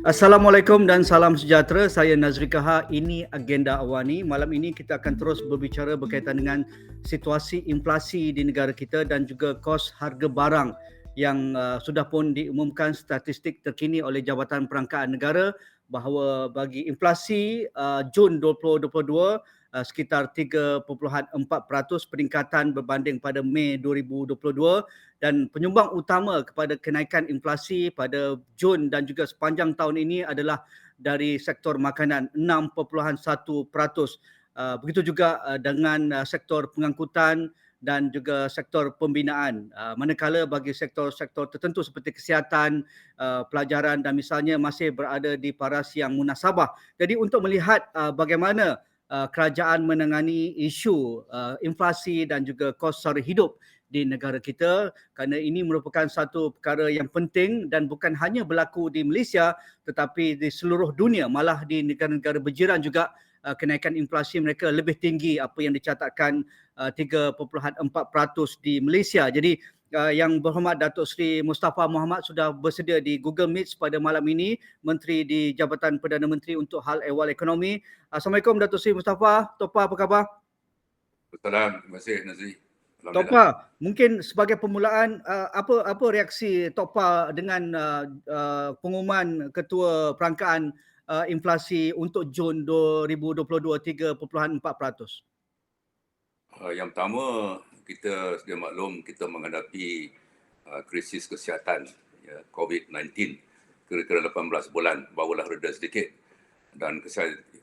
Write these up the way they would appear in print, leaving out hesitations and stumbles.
Assalamualaikum dan salam sejahtera. Saya Nazri Kaha. Ini Agenda Awani. Malam ini kita akan terus berbicara berkaitan dengan situasi inflasi di negara kita dan juga kos harga barang yang sudah pun diumumkan statistik terkini oleh Jabatan Perangkaan Negara bahawa bagi inflasi Jun 2022 sekitar 3.4% peningkatan berbanding pada Mei 2022 dan penyumbang utama kepada kenaikan inflasi pada Jun dan juga sepanjang tahun ini adalah dari sektor makanan 6.1%. Begitu juga dengan sektor pengangkutan dan juga sektor pembinaan. Manakala bagi sektor-sektor tertentu seperti kesihatan, pelajaran dan misalnya masih berada di paras yang munasabah. Jadi untuk melihat bagaimana kerajaan menangani isu inflasi dan juga kos sara hidup di negara kita, kerana ini merupakan satu perkara yang penting dan bukan hanya berlaku di Malaysia tetapi di seluruh dunia, malah di negara-negara berjiran juga kenaikan inflasi mereka lebih tinggi apa yang dicatatkan 3.4% di Malaysia. Jadi Yang Berhormat Datuk Seri Mustafa Mohamed sudah bersedia di Google Meet pada malam ini, Menteri di Jabatan Perdana Menteri untuk Hal Ehwal Ekonomi. Assalamualaikum Datuk Seri Mustafa. Topa, apa khabar? Terima kasih Nazri. Topa, mungkin sebagai permulaan apa reaksi Topa dengan pengumuman Ketua Perangkaan inflasi untuk Jun 2022 3.4%? Yang pertama, kita sedia maklum kita menghadapi krisis kesihatan COVID-19 kira-kira 18 bulan barulah reda sedikit. Dan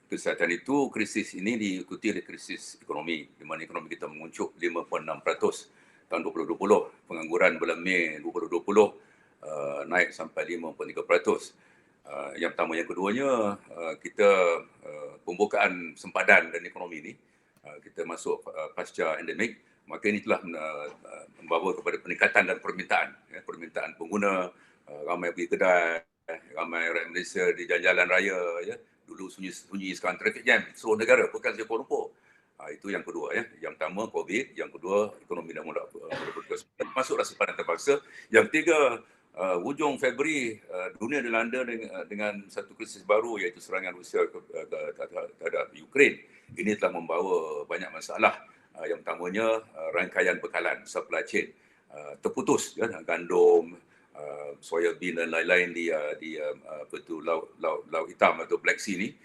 kesihatan itu, krisis ini diikuti oleh krisis ekonomi di mana ekonomi kita menguncup 5.6% tahun 2020. Pengangguran bulan Mei 2020 naik sampai 5.3%. Yang pertama. Yang keduanya, kita pembukaan sempadan dan ekonomi ini, kita masuk pasca endemik, maka ini telah membawa kepada peningkatan dan permintaan pengguna, ramai pergi kedai, ramai rakyat Malaysia di jalan-jalan raya, dulu sunyi-sunyi, sekarang traffic jam seluruh negara, bukan sahaja Kuala Lumpur. Itu yang kedua. Yang pertama COVID, yang kedua ekonomi dah mula bergerak, masuklah sempadan terpaksa. Yang ketiga, hujung Februari, dunia dilanda dengan satu krisis baru, iaitu serangan Rusia terhadap Ukraine. Ini telah membawa banyak masalah. Yang pertamanya, rangkaian bekalan, supply chain terputus, gandum, soya bean dan lain-lain di Laut Hitam atau Black Sea ni.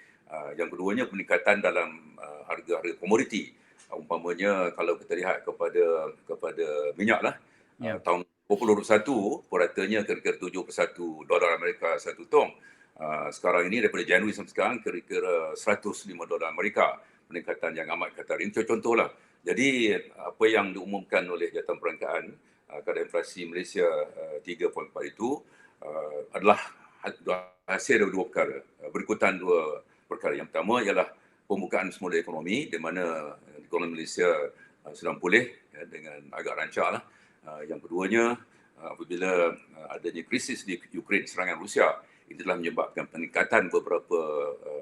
Yang keduanya, peningkatan dalam harga-harga komoditi. Umpamanya kalau kita lihat kepada minyak lah, tahun 2021 puratanya kira-kira $71 Amerika satu tong. Sekarang ini daripada Januari sampai sekarang kira-kira $105 Amerika. Peningkatan yang amat kata. Ini contoh-contohlah. Jadi apa yang diumumkan oleh Jabatan Perangkaan kadar inflasi Malaysia 3.4 itu adalah hasil dari dua perkara. Berikutan dua perkara. Yang pertama ialah pembukaan semula ekonomi, di mana ekonomi Malaysia sedang pulih dengan agak rancak lah. Yang keduanya, apabila adanya krisis di Ukraine, serangan Rusia, ini telah menyebabkan peningkatan beberapa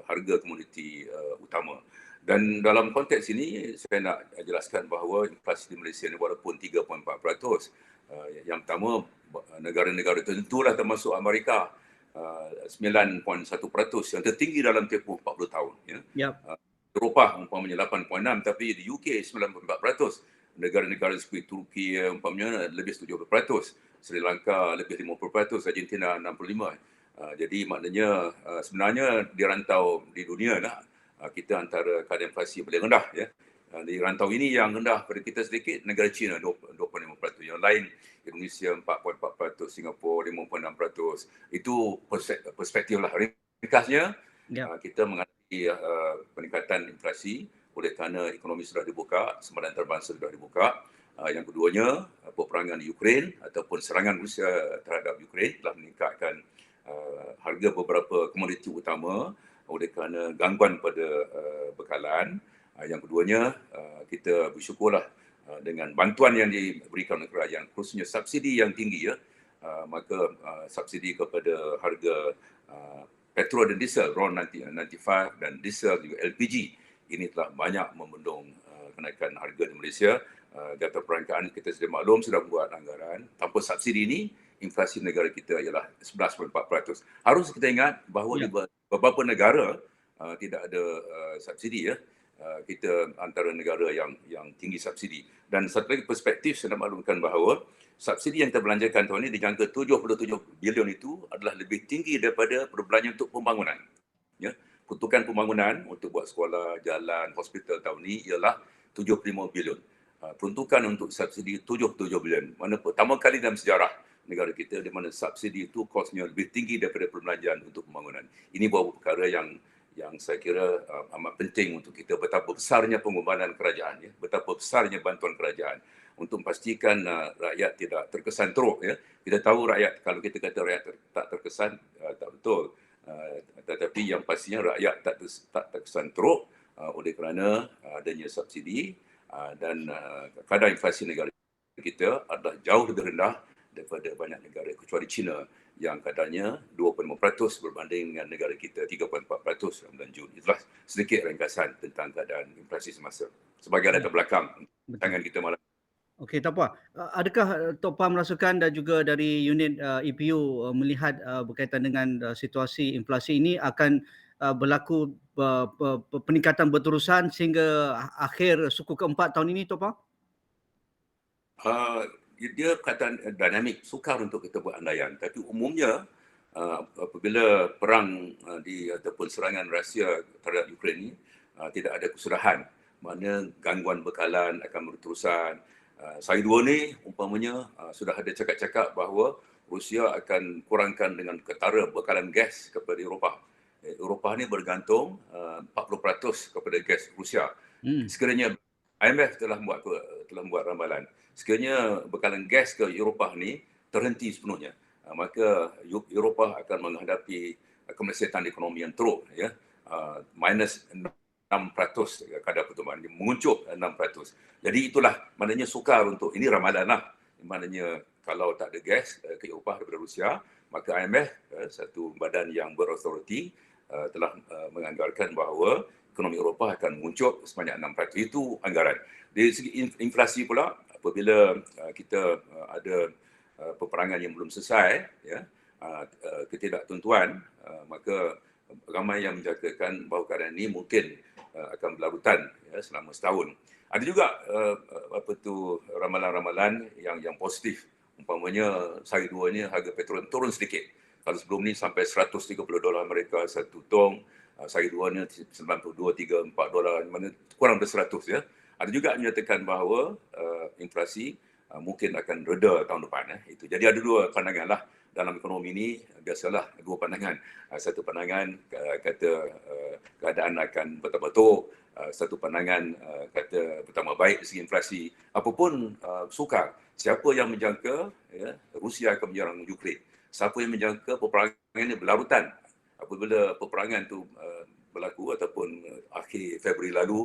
harga komoditi utama. Dan dalam konteks ini, saya nak jelaskan bahawa inflasi di Malaysia ini walaupun 3.4%, yang pertama, negara-negara tertentu lah termasuk Amerika, 9.1% yang tertinggi dalam tempoh 40 tahun. Eropah umpamanya 8.6%, tapi di UK 9.4%. Negara-negara seperti Turki umpamanya lebih 70%, Sri Lanka lebih 50%, Argentina 65%. Jadi maknanya sebenarnya di rantau di dunia kita antara kadar inflasi paling rendah. Di rantau ini yang rendah pada kita sedikit, negara China 2.5%, yang lain Indonesia 4.4%, Singapura 5.6%. Itu perspektif lah. Ringkasnya, kita menghadapi peningkatan inflasi oleh kerana ekonomi sudah dibuka, sempadan antarabangsa sudah dibuka. Yang keduanya, peperangan di Ukraine ataupun serangan Rusia terhadap Ukraine telah meningkatkan harga beberapa komoditi utama oleh kerana gangguan pada bekalan. Yang keduanya, kita bersyukurlah dengan bantuan yang diberikan oleh kerajaan, khususnya subsidi yang tinggi, maka subsidi kepada harga petrol dan diesel, RON 95 dan diesel juga LPG, ini telah banyak membendung kenaikan harga di Malaysia. Jabatan Perangkaan kita sedia maklum sudah buat anggaran. Tanpa subsidi ini, inflasi negara kita ialah 11.4%. Harus kita ingat bahawa Ya. di beberapa negara tidak ada subsidi ya. Kita antara negara yang tinggi subsidi. Dan satu lagi perspektif saya nak maklumkan bahawa subsidi yang kita belanjakan tahun ini dijangka 77 bilion itu adalah lebih tinggi daripada perbelanjaan untuk pembangunan. Ya. Peruntukan pembangunan untuk buat sekolah, jalan, hospital tahun ini ialah 75 bilion. Peruntukan untuk subsidi 77 bilion. Mana pertama kali dalam sejarah negara kita di mana subsidi itu kosnya lebih tinggi daripada perbelanjaan untuk pembangunan. Ini beberapa perkara yang saya kira amat penting untuk kita, betapa besarnya pengorbanan kerajaan, ya, betapa besarnya bantuan kerajaan untuk memastikan rakyat tidak terkesan teruk. Ya. Kita tahu rakyat, kalau kita kata rakyat tak terkesan, tak betul. Tetapi yang pastinya rakyat tak terkesan teruk oleh kerana adanya subsidi dan kadar inflasi negara kita adalah jauh lebih rendah daripada banyak negara kecuali China yang kadarnya 2.5% berbanding dengan negara kita 3.4% dalam bulan Jun. Itulah sedikit ringkasan tentang keadaan inflasi semasa. Sebagai latar belakang tangan kita malam. Okey, tak apa. Adakah Tok Pam merasakan dan juga dari unit EPU melihat berkaitan dengan situasi inflasi ini akan berlaku peningkatan berterusan sehingga akhir suku keempat tahun ini, Tok Pam? Dia perkataan dinamik, sukar untuk kita buat andaian. Tapi umumnya apabila perang ataupun serangan Rusia terhadap Ukraine ini tidak ada kesudahan, mana gangguan bekalan akan berterusan. Saya dua ni umpamanya sudah ada cakap-cakap bahawa Rusia akan kurangkan dengan ketara bekalan gas kepada Eropah. Eropah ni bergantung 40% kepada gas Rusia. Sekiranya IMF telah membuat ramalan, sekiranya bekalan gas ke Eropah ni terhenti sepenuhnya, maka Eropah akan menghadapi kemerosotan ekonomi yang teruk, ya, minus 6% kadar pertumbuhan, menguncup 6%. Jadi itulah maknanya sukar untuk, ini ramalan lah, maknanya kalau tak ada gas ke Eropah daripada Rusia, maka IMF, satu badan yang berautoriti, telah menganggarkan bahawa ekonomi Eropah akan menguncup sebanyak 6%. Itu anggaran. Dari segi inflasi pula, apabila kita ada peperangan yang belum selesai, ya, ketidaktentuan, maka ramai yang menjangkakan bahawa keadaan ini mungkin akan berlarutan, ya, selama setahun. Ada juga ramalan-ramalan yang positif. Umpamanya sehari dua ni harga petrol turun sedikit. Kalau sebelum ni sampai $130 Amerika satu tong, sehari dua ni $92, $3, $4, mana kurang dari 100, ya. Ada juga menyatakan bahawa inflasi mungkin akan reda tahun depan. Itu. Jadi ada dua pandangan lah. Dalam ekonomi ini biasalah dua pandangan. Satu pandangan kata keadaan akan betul-betul, satu pandangan kata pertama baik dari segi inflasi. Apapun sukar. Siapa yang menjangka, ya, Rusia akan menyerang Ukraine? Siapa yang menjangka peperangan ini berlarutan? Apabila peperangan itu berlaku ataupun akhir Februari lalu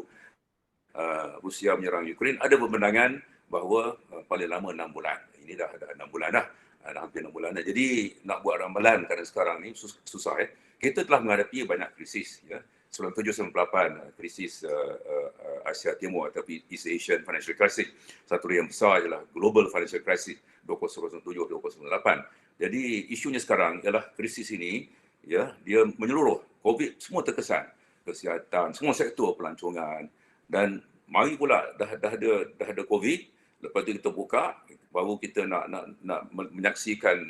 Rusia menyerang Ukraine, ada pembendangan bahawa paling lama 6 bulan. Ini dah 6 bulan dah. Hampir 6 bulan dah. Jadi nak buat ramalan kerana sekarang ni susah. Kita telah menghadapi banyak krisis. Ya. 97-98 krisis Asia Timur atau East Asian Financial Crisis. Satu yang besar ialah Global Financial Crisis 2007-2008. Jadi isunya sekarang ialah krisis ini, ya, dia menyeluruh. COVID semua terkesan. Kesihatan, semua sektor pelancongan. Dan mari pula dah ada COVID, lepas tu kita buka, baru kita nak menyaksikan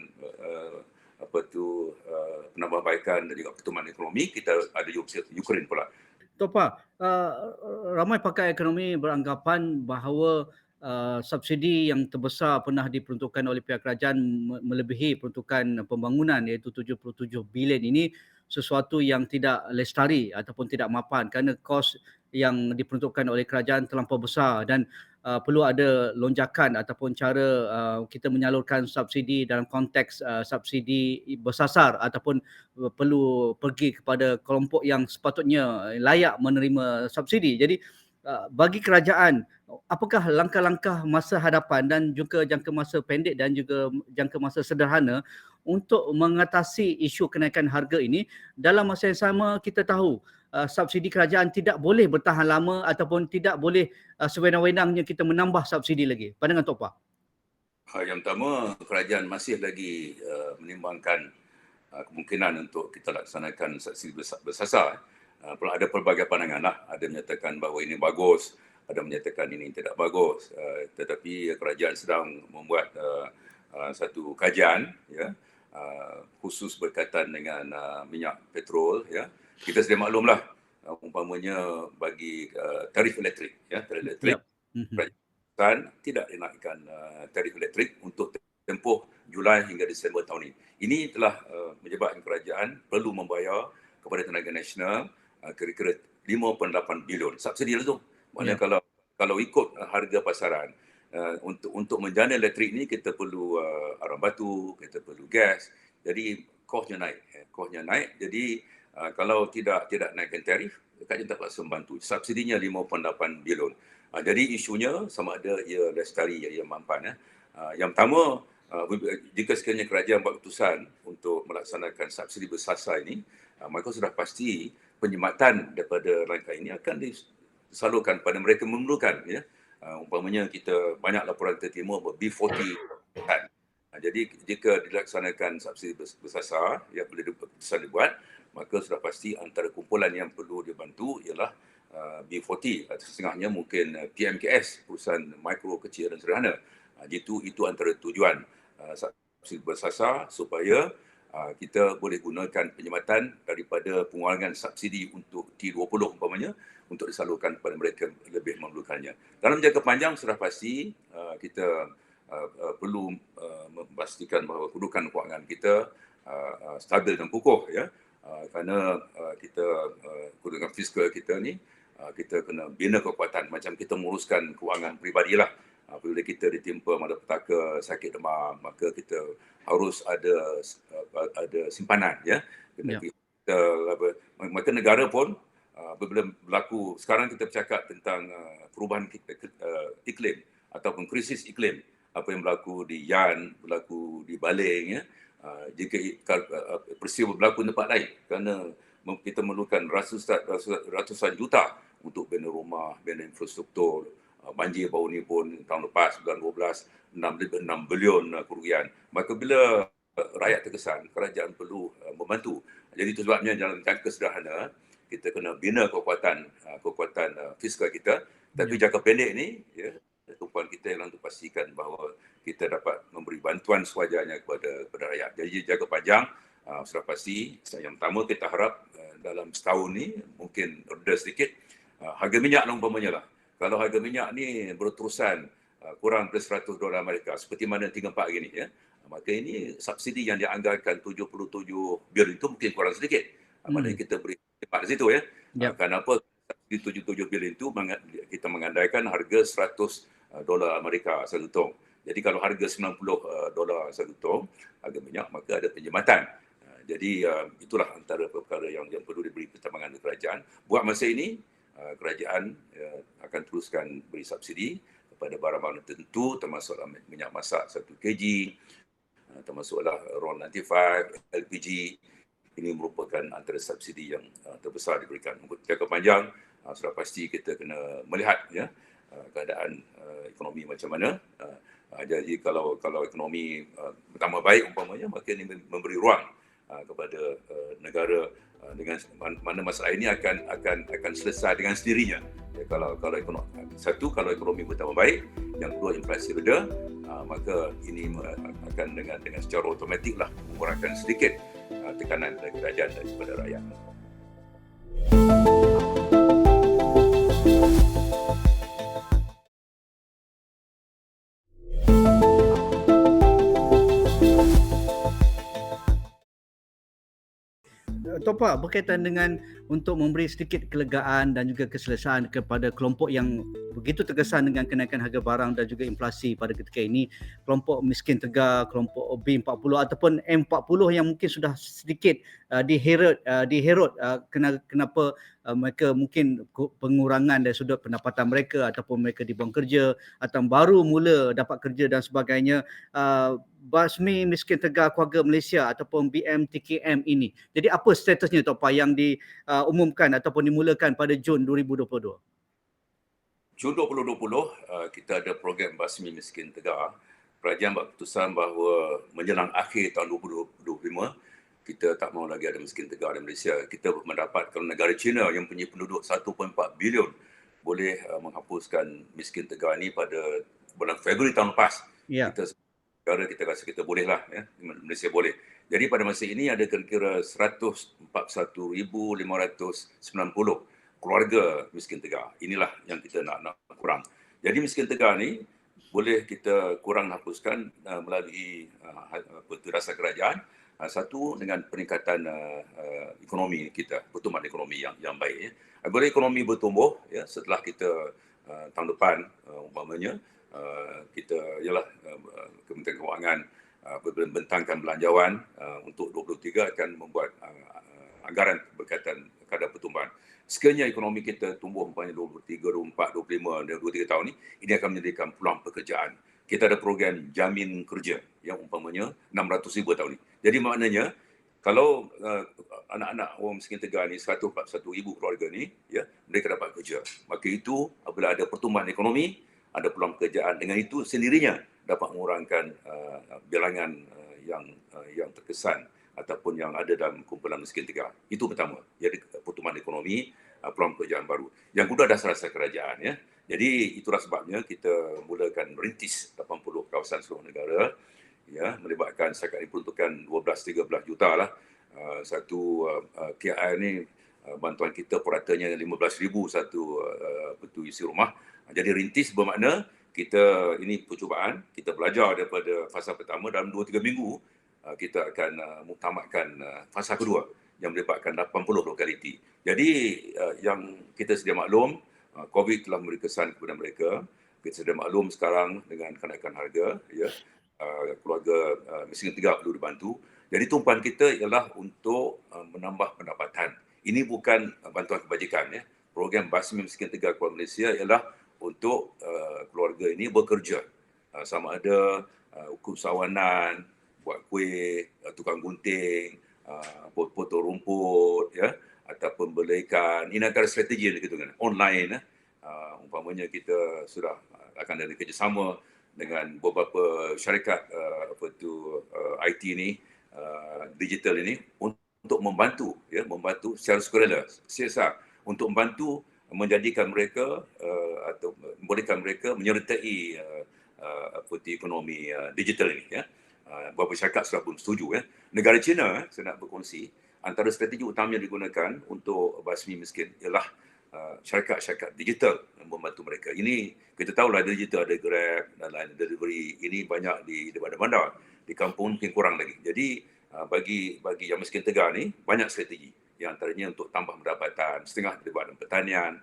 penambahbaikan dan juga pertumbuhan ekonomi, kita ada Ukraine pula. Topa, ramai pakar ekonomi beranggapan bahawa subsidi yang terbesar pernah diperuntukkan oleh pihak kerajaan melebihi peruntukan pembangunan iaitu 77 bilion ini sesuatu yang tidak lestari ataupun tidak mapan kerana kos yang diperuntukkan oleh kerajaan terlampau besar dan perlu ada lonjakan ataupun cara kita menyalurkan subsidi dalam konteks subsidi bersasar ataupun perlu pergi kepada kelompok yang sepatutnya layak menerima subsidi. Jadi bagi kerajaan, apakah langkah-langkah masa hadapan dan juga jangka masa pendek dan juga jangka masa sederhana untuk mengatasi isu kenaikan harga ini? Dalam masa yang sama kita tahu subsidi kerajaan tidak boleh bertahan lama ataupun tidak boleh sewenang-wenangnya kita menambah subsidi lagi. Pandangan Tok Pa? Yang pertama, kerajaan masih lagi menimbangkan kemungkinan untuk kita laksanakan subsidi bersasar. Ada pelbagai pandangan lah. Ada menyatakan bahawa ini bagus, ada menyatakan ini tidak bagus. Tetapi kerajaan sedang membuat satu kajian, ya, khusus berkaitan dengan minyak petrol. Ya. Kita sedia maklumlah, umpamanya bagi tarif elektrik, ya, tarif elektrik, Yep. Mhm. kerajaan tidak dinaikkan tarif elektrik untuk tempoh Julai hingga Disember tahun ini. Ini telah menyebabkan kerajaan perlu membayar kepada tenaga nasional kira-kira 5.8 bilion subsidi lah tu. Maknanya Yep. kalau ikut harga pasaran, untuk menjana elektrik ni kita perlu arang batu, kita perlu gas. Jadi kosnya naik. Jadi kalau tidak naikkan tarif, kerajaan tak paksa membantu. Subsidinya 5.8 bilion. Jadi isunya sama ada ia lestari, ia mampan. Yang pertama, jika sekiranya kerajaan buat keputusan untuk melaksanakan subsidi bersasar ini, maka sudah pasti penjimatan daripada rangkaian ini akan disalurkan pada mereka memerlukan. Ya. Umpamanya kita banyak laporan terima B40. Jadi jika dilaksanakan subsidi bersasar yang boleh keputusan dibuat, maka sudah pasti antara kumpulan yang perlu dibantu ialah B40, atau setengahnya mungkin PMKS, perusahaan mikro, kecil dan sederhana. Itu antara tujuan subsidi bersasar supaya kita boleh gunakan penjimatan daripada pengurangan subsidi untuk T20 umpamanya untuk disalurkan kepada mereka lebih memerlukannya. Dalam jangka panjang sudah pasti kita perlu memastikan bahawa kedudukan kewangan kita stabil dan kukuh, ya. Kerana kita kedudukan fiskal kita ni kita kena bina kekuatan macam kita menguruskan kewangan peribadilah. Apabila kita ditimpa malapetaka, sakit demam, maka kita harus ada simpanan, ya. Maka negara pun apabila berlaku, sekarang kita bercakap tentang perubahan iklim ataupun krisis iklim, apa yang berlaku di Yan, berlaku di Baling, ya. Jika peristiwa berlaku di tempat lain, kerana kita memerlukan ratusan juta untuk bina rumah, bina infrastruktur. Banjir baru ni pun tahun lepas, bulan 12, 6 bilion kerugian. Maka bila rakyat terkesan, kerajaan perlu membantu. Jadi itu sebabnya dalam jangka sederhana, kita kena bina kekuatan fiskal kita. Tapi jangka pendek ni, ya, tumpuan kita ialah untuk pastikan bahawa kita dapat memberi bantuan sewajarnya kepada rakyat. Jadi jangka panjang, sudah pasti, yang pertama kita harap dalam setahun ni mungkin reda sedikit. Harga minyak umpamanya lah. Kalau harga minyak ni berterusan kurang dari $100 Amerika, seperti mana 3-4 hari ni, ya, maka ini subsidi yang dianggarkan 77 bilion itu mungkin kurang sedikit. Maknanya kita beri cepat di situ, ya. Kenapa subsidi 77 bilion itu kita mengandaikan harga $100 Amerika satu tong. Jadi kalau harga $90 satu tong harga minyak, maka ada penjimatan. Jadi itulah antara perkara yang perlu diberi pertimbangan oleh kerajaan. Buat masa ini, kerajaan akan teruskan beri subsidi kepada barang-barang tertentu, termasuklah minyak masak 1 kg, termasuklah RON95, LPG. Ini merupakan antara subsidi yang terbesar diberikan. Untuk jangka panjang, sudah pasti kita kena melihat, ya, keadaan ekonomi macam mana. Jadi kalau ekonomi bertambah baik umpamanya, maka ini memberi ruang kepada negara dengan mana masalah ini akan selesai dengan sendirinya. Ya, kalau ekonomi bertambah baik, yang kedua inflasi reda, maka ini akan dengan secara automatiklah mengurangkan sedikit tekanan dari kerajaan dan kepada rakyat. Topak, berkaitan dengan untuk memberi sedikit kelegaan dan juga keselesaan kepada kelompok yang begitu terkesan dengan kenaikan harga barang dan juga inflasi pada ketika ini, kelompok miskin tegar, kelompok B40 ataupun M40 yang mungkin sudah sedikit diherut kenapa mereka mungkin pengurangan dari sudut pendapatan mereka ataupun mereka dibuang kerja atau baru mula dapat kerja dan sebagainya. Basmi Miskin Tegar Keluarga Malaysia ataupun BMTKM ini. Jadi apa statusnya, Tok Pa, yang diumumkan ataupun dimulakan pada Jun 2022? Jun 2020 kita ada program Basmi Miskin Tegar kerajaan buat keputusan bahawa menjelang akhir tahun 2025, kita tak mahu lagi ada miskin tegar di Malaysia. Kita mendapat kalau negara China yang punya penduduk 1.4 bilion boleh menghapuskan miskin tegar ini pada bulan Februari tahun lepas. Ya. Kita negara kita rasa kita boleh lah, ya. Malaysia boleh. Jadi pada masa ini ada kira-kira 141,590 keluarga miskin tegar. Inilah yang kita nak kurang. Jadi miskin tegar ni boleh kita kurang hapuskan melalui dasar kerajaan. Satu dengan peningkatan ekonomi kita, pertumbuhan ekonomi yang baik. Ya. Bila ekonomi bertumbuh, ya, setelah kita tahun depan umpamanya kita ialah Kementerian Kewangan membentangkan belanjawan untuk 2023 akan membuat anggaran berkaitan kadar pertumbuhan. Sekiranya ekonomi kita tumbuh umpamanya 23, 24, 25 dan 23 tahun ini akan menyediakan peluang pekerjaan. Kita ada program jamin kerja yang umpamanya 600,000 tahun ini. Jadi maknanya kalau anak-anak orang miskin tegar ni 141,000 keluarga ni, ya, mereka dapat kerja. Maka itu apabila ada pertumbuhan ekonomi, ada peluang pekerjaan, dengan itu sendirinya dapat mengurangkan bilangan yang terkesan ataupun yang ada dalam kumpulan miskin tegar. Itu pertama. Jadi pertumbuhan ekonomi, peluang pekerjaan baru. Yang kedua dasar-dasar kerajaan, ya. Jadi itulah sebabnya kita mulakan merintis 80 kawasan seluruh negara, ya, melibatkan setakat ini peruntukan 12-13 juta lah. Satu KL ni bantuan kita puratanya 15,000 satu isi rumah. Jadi rintis bermakna kita ini percubaan, kita belajar daripada fasa pertama dalam 2-3 minggu kita akan muktamadkan fasa kedua yang melibatkan 80 lokaliti. Jadi yang kita sedia maklum, COVID telah memberi kesan kepada mereka. Kita sedia maklum sekarang dengan kenaikan harga, ya, keluarga miskin tegar perlu dibantu. Jadi tumpuan kita ialah untuk menambah pendapatan. Ini bukan bantuan kebajikan, ya. Program Basmi Miskin Tegar Keluarga Malaysia ialah untuk keluarga ini bekerja. Sama ada usahawanan, buat kuih, tukang gunting, potong rumput, ya, ataupun bela ikan. Ini antara strategi yang kita gunakan. Online, umpamanya kita sudah akan ada kerjasama dengan beberapa syarikat IT ini, digital ini, untuk membantu, ya, membantu secara sukarela, CSR, untuk membantu menjadikan mereka atau membolehkan mereka menyertai ekonomi digital ini, ya. Beberapa syarikat sudah pun setuju, ya. Negara China, saya nak berkongsi, antara strategi utama yang digunakan untuk basmi miskin ialah syarikat-syarikat digital yang membantu mereka. Ini kita tahulah digital, ada Grab dan lain delivery. Ini banyak di bandar-bandar. Di kampung mungkin kurang lagi. Jadi bagi yang miskin tegar ni banyak strategi. Yang antaranya untuk tambah pendapatan, setengah dalam pertanian,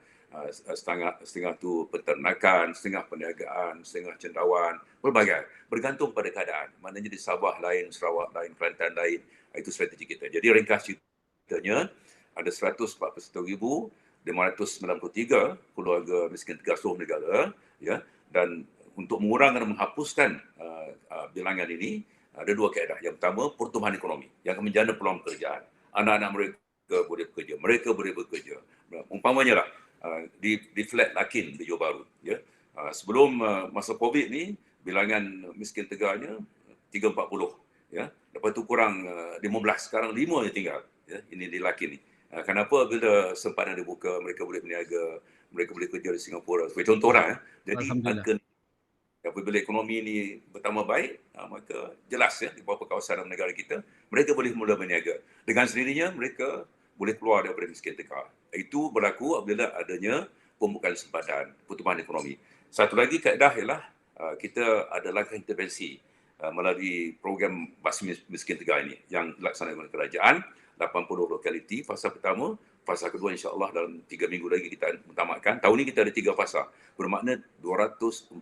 setengah tu peternakan, setengah perniagaan, setengah cendawan, berbagai. Bergantung pada keadaan. Maknanya di Sabah lain, Sarawak lain, Kelantan lain. Itu strategi kita. Jadi ringkas ceritanya, ada 141,593 keluarga miskin tegar seluruh negara, ya, dan untuk mengurangkan dan menghapuskan bilangan ini ada dua kaedah. Yang pertama, pertumbuhan ekonomi yang akan menjana peluang pekerjaan. Anak-anak mereka boleh bekerja, mereka boleh bekerja. Umpamanya lah di flat Lakin di Johor Bahru, ya. Sebelum masa COVID ni bilangan miskin tegarnya 340, ya. Lepas tu kurang 15, sekarang 5 je tinggal, ya. Ini di Lakin ni. Kenapa? Bila sempadan dibuka, mereka boleh berniaga, mereka boleh kerja di Singapura. Sebagai contoh lah. Jadi apabila ekonomi ini bertambah baik, maka jelas, ya, di beberapa kawasan dalam negara kita, mereka boleh mula berniaga. Dengan sendirinya, mereka boleh keluar daripada miskin tegar. Itu berlaku apabila adanya pembukaan sempadan, pertumbuhan ekonomi. Satu lagi kaedah ialah kita ada langkah intervensi melalui program basmi miskin tegar ini yang dilaksanakan oleh kerajaan, 80 lokaliti, fasa pertama. Fasa kedua insya-Allah dalam 3 minggu lagi kita mentamatkan. Tahun ini kita ada 3 fasa. Bermakna 240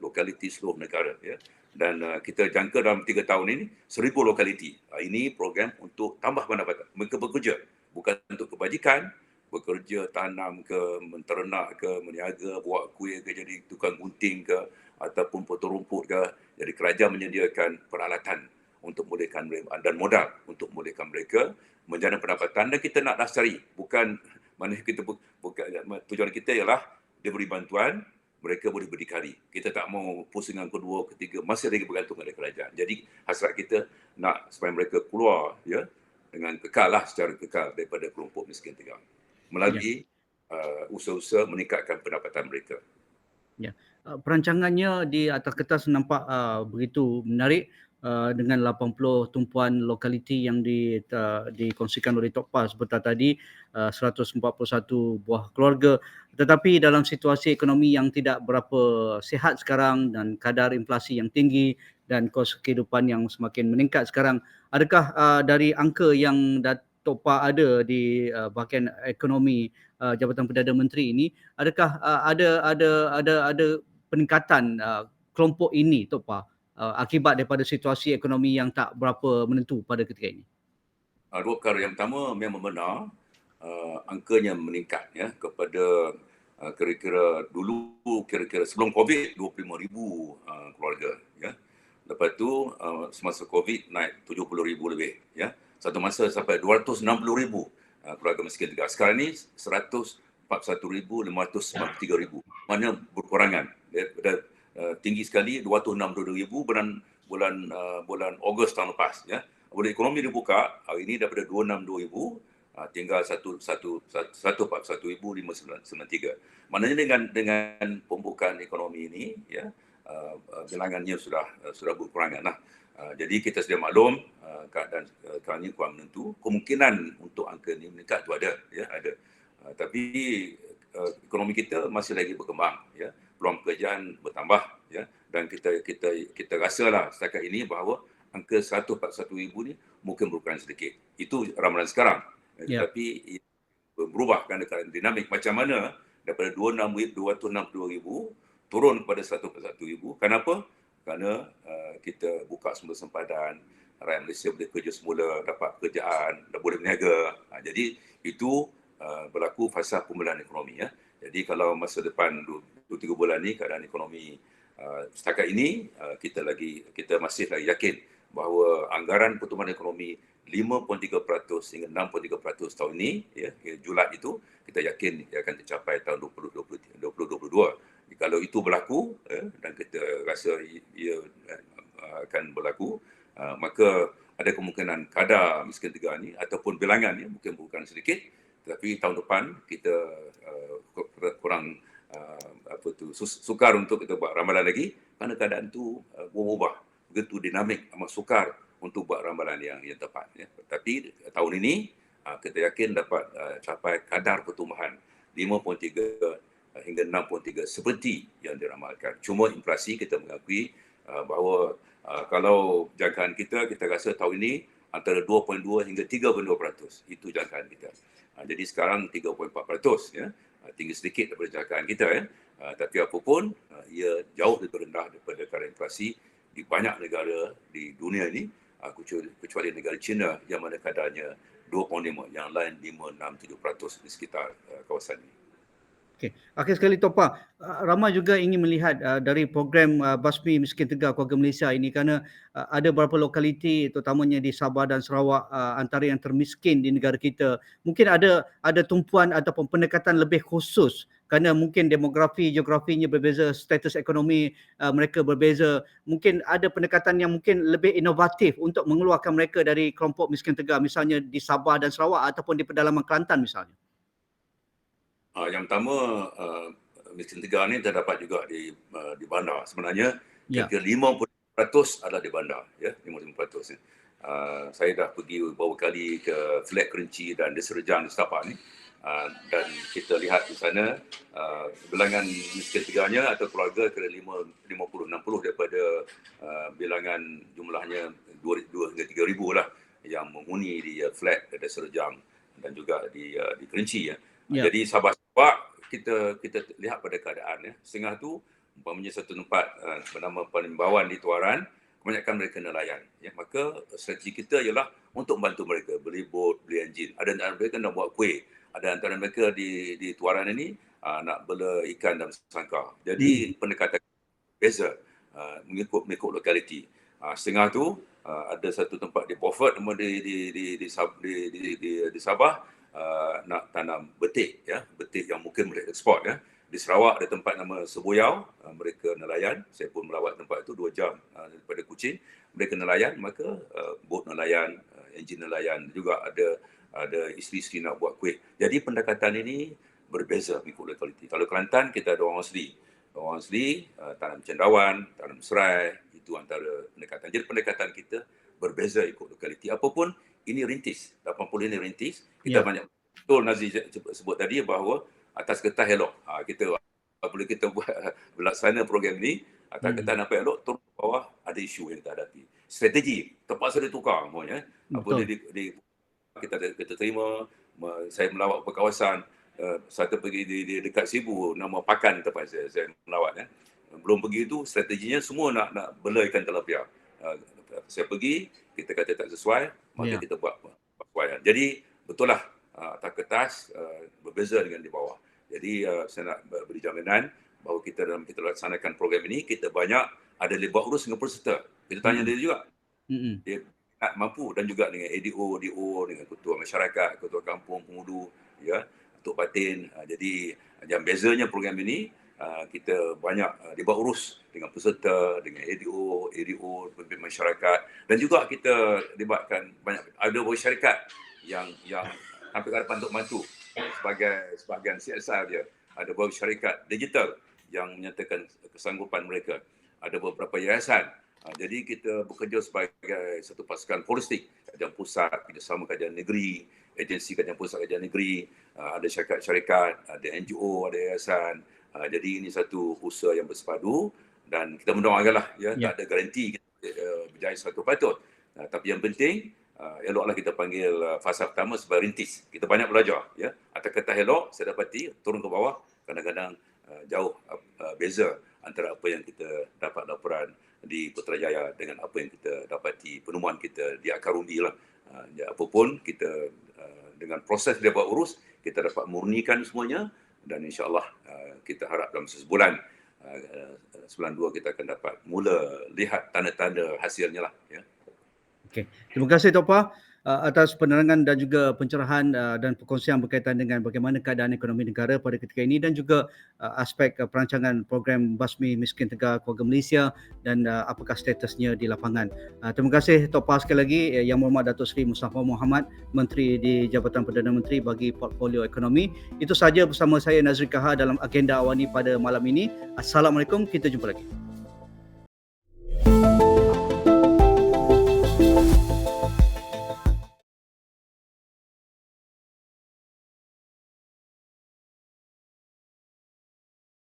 lokaliti seluruh negara, ya. Dan kita jangka dalam 3 tahun ini 1,000 lokaliti. Ini program untuk tambah pendapatan. Mereka bekerja, bukan untuk kebajikan, bekerja tanam ke, menternak ke, meniaga, buat kuih ke, jadi tukang gunting ke, ataupun potong rumput ke. Jadi kerajaan menyediakan peralatan untuk membolehkan mereka dan modal untuk membolehkan mereka menjana pendapatan, dan kita nak dasari, bukan mana kita bukan tujuan kita ialah dia beri bantuan, mereka boleh berdikari. Kita tak mau pusingan kedua, ketiga, masih lagi bergantung pada kerajaan. Jadi hasrat kita nak supaya mereka keluar ya dengan kekal lah, secara kekal daripada kelompok miskin tegar Ya. melalui usaha-usaha meningkatkan pendapatan mereka. Ya. Perancangannya di atas kertas nampak begitu menarik, dengan 80 tumpuan lokaliti yang dikongsikan oleh Tok Pa sebentar tadi, 141 buah keluarga. Tetapi dalam situasi ekonomi yang tidak berapa sihat sekarang dan kadar inflasi yang tinggi dan kos kehidupan yang semakin meningkat sekarang, adakah dari angka yang Tok Pa ada di bahagian ekonomi Jabatan Perdana Menteri ini, adakah ada peningkatan kelompok ini, Tok Pa, akibat daripada situasi ekonomi yang tak berapa menentu pada ketika ini? Dua perkara. Yang pertama, memang benar angkanya meningkat ya kepada kira-kira dulu, kira-kira sebelum COVID 25,000 keluarga ya. Lepas tu semasa COVID naik 70,000 lebih ya. Satu masa sampai 260,000 keluarga miskin tegar. Sekarang ni 141,593. Mana berkurangan daripada tinggi sekali 262,000 bulan Ogos tahun lepas ya. Bila ekonomi dibuka hari ini daripada 262,000 tinggal 141,593. Maknanya dengan pembukaan ekonomi ini ya bilangannya sudah berkurangan lah. Jadi kita sedia maklum keadaan sekarang ini kurang menentu. Kemungkinan untuk angka ini meningkat tu ada ya, ada. Tapi ekonomi kita masih lagi berkembang ya. Peluang pekerjaan bertambah ya, dan kita rasalah setakat ini bahawa angka 141,000 ni mungkin berkurang sedikit. Itu ramalan sekarang. Ya. Tapi berubah kerana dinamik macam mana daripada 262,000 turun kepada 141,000. Kenapa? Kerana kita buka sumber sempadan, rakyat Malaysia boleh kerja semula, dapat pekerjaan, dah boleh berniaga. Jadi itu berlaku fasa pemulihan ekonomi ya. Jadi kalau masa depan 2-3 bulan ni keadaan ekonomi setakat ini kita masih lagi yakin bahawa anggaran pertumbuhan ekonomi 5.3% hingga 6.3% tahun ini ya, Julai itu kita yakin ia akan tercapai tahun 2022. Kalau itu berlaku dan kita rasa ia akan berlaku, maka ada kemungkinan kadar miskin tegar ni ataupun bilangan ni mungkin berkurang sedikit, tetapi tahun depan kita kurang sukar untuk kita buat ramalan lagi kerana keadaan tu berubah begitu dinamik, amat sukar untuk buat ramalan yang tepat ya. Tapi tahun ini kita yakin dapat capai kadar pertumbuhan 5.3 hingga 6.3 seperti yang diramalkan. Cuma inflasi kita mengakui bahawa kalau jangkaan kita rasa tahun ini antara 2.2 hingga 3.2%. Itu jangkaan kita. Jadi sekarang 3.4% ya. Tinggi sedikit daripada jangkaan kita ya. Tapi apapun ia jauh lebih rendah daripada kadar inflasi di banyak negara di dunia ini, kecuali negara China yang mana kadarnya 2.5, yang lain 5, 6, 7% di sekitar kawasan ini. Okey. Akhir sekali Tok Pa, ramai juga ingin melihat dari program Basmi Miskin Tegar Keluarga Malaysia ini kerana ada beberapa lokaliti terutamanya di Sabah dan Sarawak antara yang termiskin di negara kita. Mungkin ada tumpuan ataupun pendekatan lebih khusus kerana mungkin demografi, geografinya berbeza, status ekonomi mereka berbeza. Mungkin ada pendekatan yang mungkin lebih inovatif untuk mengeluarkan mereka dari kelompok miskin tegar, misalnya di Sabah dan Sarawak ataupun di pedalaman Kelantan misalnya. Yang pertama, miskin tegar ni terdapat juga di bandar. Sebenarnya kira-kira 50% adalah di bandar ya, 55%. Saya dah pergi beberapa kali ke Flat Kerinci dan Desa Rejang di Setapak ni, dan kita lihat di sana bilangan miskin tegarnya atau keluarga kira 50-60 daripada bilangan jumlahnya 2 hingga 3,000 lah yang menghuni di Flat Desa Rejang dan juga di Kerinci ya. Jadi Sabah Sarawak kita lihat pada keadaan ya. Setengah tu umpamanya satu tempat bernama Penimbawan di Tuaran, kebanyakan mereka nelayan ya. Maka strategi kita ialah untuk membantu mereka beli bot, beli enjin. Ada antara mereka nak buat kuih, ada antara mereka di Tuaran ini nak bela ikan dan sangkar. Jadi pendekatan beza mengikut lokaliti. Setengah tu ada satu tempat di Beaufort di Sabah nak tanam betik ya, betik yang mungkin boleh ekspor ya. Di Sarawak ada tempat nama Seboyau, mereka nelayan. Saya pun melawat tempat itu 2 jam daripada Kuching. Mereka nelayan, maka bot nelayan, enjin nelayan, juga ada isteri-isteri nak buat kuih. Jadi pendekatan ini berbeza mengikut lokaliti. Kalau Kelantan, kita ada orang asli. Orang asli, tanam cendawan, tanam serai, itu antara pendekatan. Jadi pendekatan kita berbeza ikut lokaliti. Apapun, ini rintis. 80 ini rintis. Kita banyak, betul Nazri sebut tadi bahawa atas kertas elok. Kita apabila kita buat melaksana program ni, atas kertas nampak elok, turun ke bawah ada isu yang kita hadapi. Strategi terpaksa ditukar semuanya. Apabila kita terima, saya melawat ke kawasan, satu pergi di dekat Sibu, nama Pakan tempat saya melawat. Belum pergi itu, strateginya semua nak belaikan tilapia. Saya pergi, kita kata tak sesuai, maka kita buat persesuaian. Jadi betul lah, atas kertas berbeza dengan di bawah. Jadi saya nak beri jaminan bahawa dalam kita laksanakan program ini, kita banyak ada libat urus dengan peserta. Kita tanya dia juga. Dia mampu, dan juga dengan ADO, DO, dengan ketua masyarakat, ketua kampung, pengudu, ya, Tok Batin. Jadi yang bezanya program ini, kita banyak libat urus dengan peserta, dengan ADO, pemimpin masyarakat, dan juga kita libatkan banyak, ada beberapa syarikat yang hampir harapan untuk bantu sebagai sebahagian CSR dia. Ada beberapa syarikat digital yang menyatakan kesanggupan mereka. Ada beberapa yayasan. Jadi kita bekerja sebagai satu pasukan holistik, kajian pusat, kerjasama kajian negeri, agensi kajian pusat kajian negeri, ada syarikat-syarikat, ada NGO, ada yayasan. Jadi ini satu usaha yang bersepadu, dan kita mendoakanlah, tak ada garanti kita berjaya 100%. Tapi yang penting, eloklah kita panggil fasa pertama sebagai rintis. Kita banyak belajar, ya. Atas kertas elok, saya dapati turun ke bawah kadang-kadang jauh beza antara apa yang kita dapat laporan di Putrajaya dengan apa yang kita dapati penemuan kita di akar umbi lah. Apapun kita dengan proses dia buat urus, kita dapat murnikan semuanya, dan insya-Allah kita harap dalam sebulan, sebulan 2 kita akan dapat mula lihat tanda-tanda hasilnya lah, ya. Okey. Terima kasih Tok Pa atas penerangan dan juga pencerahan dan perkongsian berkaitan dengan bagaimana keadaan ekonomi negara pada ketika ini, dan juga aspek perancangan program Basmi Miskin Tegar Keluarga Malaysia, dan apakah statusnya di lapangan. Terima kasih Tok Pa sekali lagi. Yang Berhormat Datuk Seri Mustafa Mohamed, Menteri di Jabatan Perdana Menteri bagi Portfolio Ekonomi. Itu sahaja bersama saya Nazri Kahar dalam Agenda Awani pada malam ini. Assalamualaikum, kita jumpa lagi.